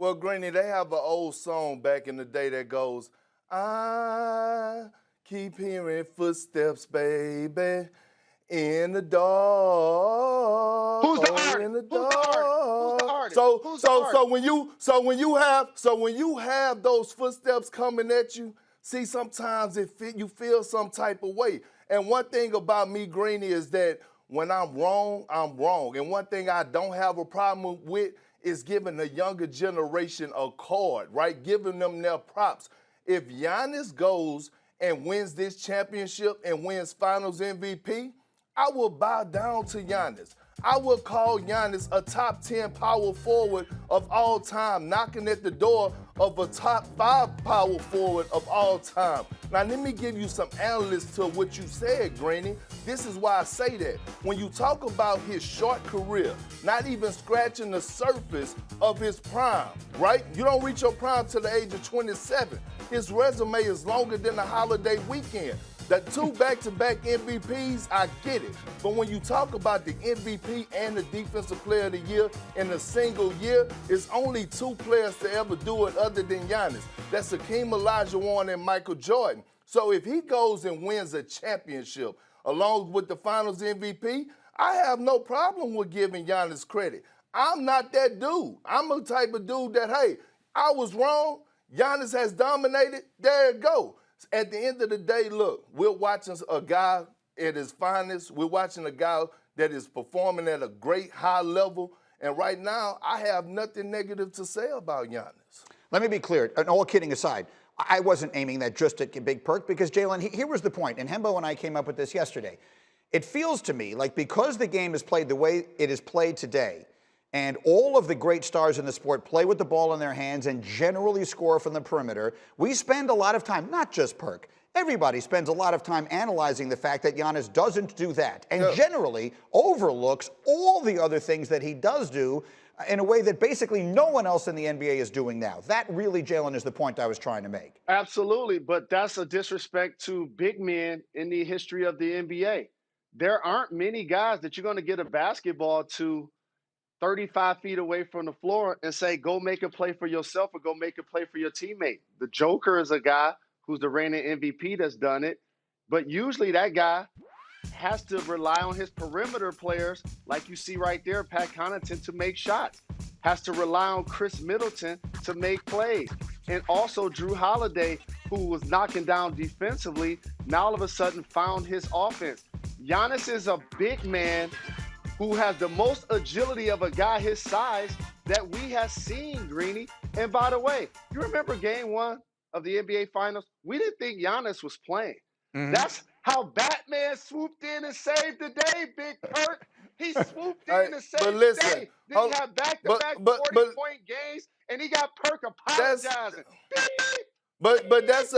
Well, Granny, they have an old song back in the day that goes, I keep hearing footsteps, baby, in the dark, Who's the oh, artist? in the Who's the artist? Who's the dark. artist? So, Who's the so, artist? so when you have those footsteps coming at you, see, sometimes you feel some type of way. And one thing about me, Greeny, is that when I'm wrong, I'm wrong. And one thing I don't have a problem with is giving the younger generation a card, right? Giving them their props. If Giannis goes and wins this championship and wins Finals MVP, I will bow down to Giannis. I will call Giannis a top 10 power forward of all time, knocking at the door of a top 5 power forward of all time. Now, let me give you some analysis to what you said, Greeny. This is why I say that. When you talk about his short career, not even scratching the surface of his prime, right? You don't reach your prime till the age of 27. His resume is longer than the holiday weekend. The 2 back-to-back MVPs, I get it. But when you talk about the MVP and the Defensive Player of the Year in a single year, it's only 2 players to ever do it other than Giannis. That's Hakeem Olajuwon and Michael Jordan. So if he goes and wins a championship along with the Finals MVP, I have no problem with giving Giannis credit. I'm not that dude. I'm a type of dude that, hey, I was wrong. Giannis has dominated. There it go. At the end of the day, look, we're watching a guy at his finest. We're watching a guy that is performing at a great high level. And right now, I have nothing negative to say about Giannis. Let me be clear, and all kidding aside, I wasn't aiming that just at Big Perk because, Jalen, here was the point, and Hembo and I came up with this yesterday. It feels to me like because the game is played the way it is played today, and all of the great stars in the sport play with the ball in their hands and generally score from the perimeter, we spend a lot of time, not just Perk, everybody spends a lot of time analyzing the fact that Giannis doesn't do that and generally overlooks all the other things that he does do in a way that basically no one else in the NBA is doing now. That really, Jalen, is the point I was trying to make. Absolutely, but that's a disrespect to big men in the history of the NBA. There aren't many guys that you're going to get a basketball to 35 feet away from the floor and say, go make a play for yourself or go make a play for your teammate. The Joker is a guy who's the reigning MVP that's done it. But usually that guy has to rely on his perimeter players, like you see right there, Pat Connaughton, to make shots. Has to rely on Chris Middleton to make plays. And also Drew Holiday, who was knocking down defensively, now all of a sudden found his offense. Giannis is a big man who has the most agility of a guy his size that we have seen, Greeny. And by the way, you remember game 1 of the NBA Finals? We didn't think Giannis was playing. Mm-hmm. That's how Batman swooped in and saved the day, Big Perk. He swooped in and saved the day. Then he had back-to-back 40-point games, and he got Perk apologizing. But that's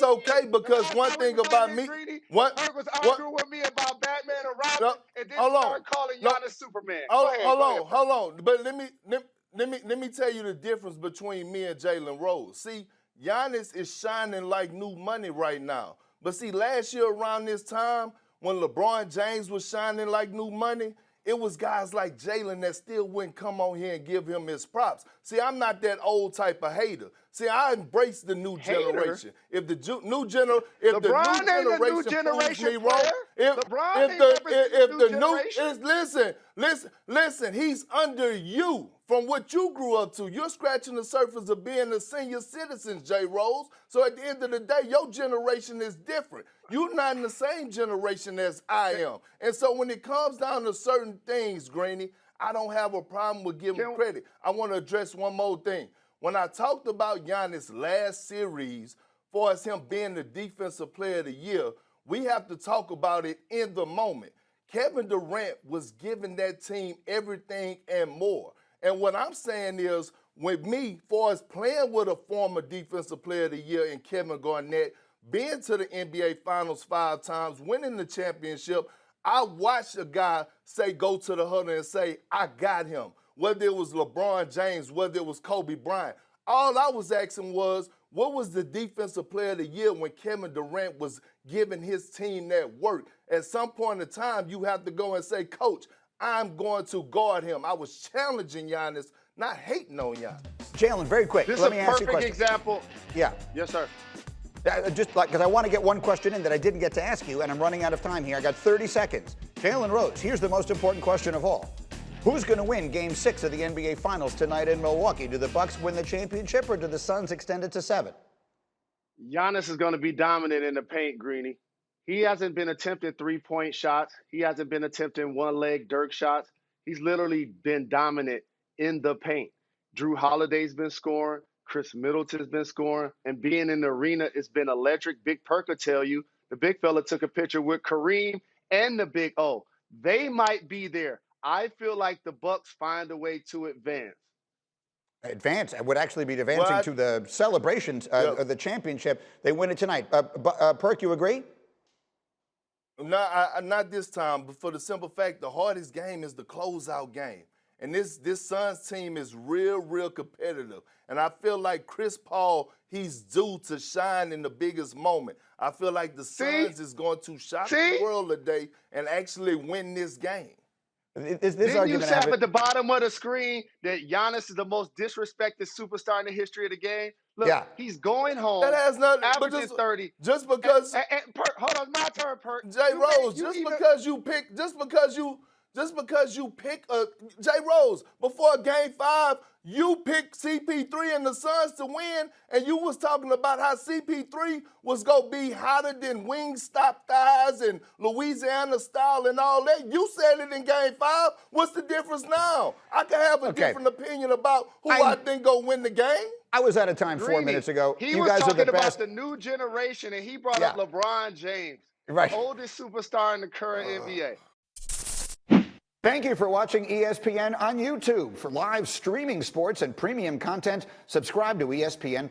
okay because one thing about me, Perk was arguing with me about Batman and Robin, and then he started calling Giannis Superman. Hold on. But let me tell you the difference between me and Jalen Rose. See, Giannis is shining like new money right now. But see, last year around this time, when LeBron James was shining like new money, it was guys like Jalen that still wouldn't come on here and give him his props. See, I'm not that old type of hater. See, I embrace the new generation. If the new generation proves me wrong, listen, he's under you from what you grew up to. You're scratching the surface of being a senior citizen, J. Rose. So at the end of the day, your generation is different. You're not in the same generation as I am. And so when it comes down to certain things, Greeny, I don't have a problem with giving credit. I want to address one more thing. When I talked about Giannis' last series, for as him being the Defensive Player of the Year, we have to talk about it in the moment. Kevin Durant was giving that team everything and more. And what I'm saying is, with me, for as playing with a former Defensive Player of the Year in Kevin Garnett, being to the NBA Finals 5 times, winning the championship, I watched a guy say, go to the huddle and say, I got him. Whether it was LeBron James, whether it was Kobe Bryant. All I was asking was, what was the Defensive Player of the Year when Kevin Durant was giving his team that work? At some point in time, you have to go and say, Coach, I'm going to guard him. I was challenging Giannis, not hating on Giannis. Jalen, very quick. This Let is me a ask you a perfect question. example. Yeah. Yes, sir. Just like, because I want to get one question in that I didn't get to ask you, and I'm running out of time here. I got 30 seconds. Jalen Rose, here's the most important question of all. Who's going to win Game 6 of the NBA Finals tonight in Milwaukee? Do the Bucks win the championship, or do the Suns extend it to 7? Giannis is going to be dominant in the paint, Greeny. He hasn't been attempting three-point shots. He hasn't been attempting one-leg Dirk shots. He's literally been dominant in the paint. Drew Holiday's been scoring. Chris Middleton's been scoring. And being in the arena, it's been electric. Big Perk will tell you. The big fella took a picture with Kareem and the Big O. They might be there. I feel like the Bucks find a way to advance. Advance would actually be advancing to the celebrations of the championship. They win it tonight. Perk, you agree? No, not this time, but for the simple fact, the hardest game is the closeout game. And this Suns team is real competitive. And I feel like Chris Paul, he's due to shine in the biggest moment. I feel like the Suns is going to shock the world today and actually win this game. Didn't you say at the bottom of the screen that Giannis is the most disrespected superstar in the history of the game? Look, he's going home. That has nothing. Averaging 30. Just because. Perk, hold on, my turn, Perk. Jay Rose, just because you pick Jay Rose before Game 5, you picked CP3 and the Suns to win, and you was talking about how CP3 was gonna be hotter than Wingstop thighs and Louisiana style and all that. You said it in Game 5. What's the difference now? I can have a different opinion about who I think gonna win the game. I was out of time 4 minutes ago. He you was guys talking are the about best. the new generation, and he brought up LeBron James, right? The oldest superstar in the current NBA. Thank you for watching ESPN on YouTube. For live streaming sports and premium content, subscribe to ESPN+.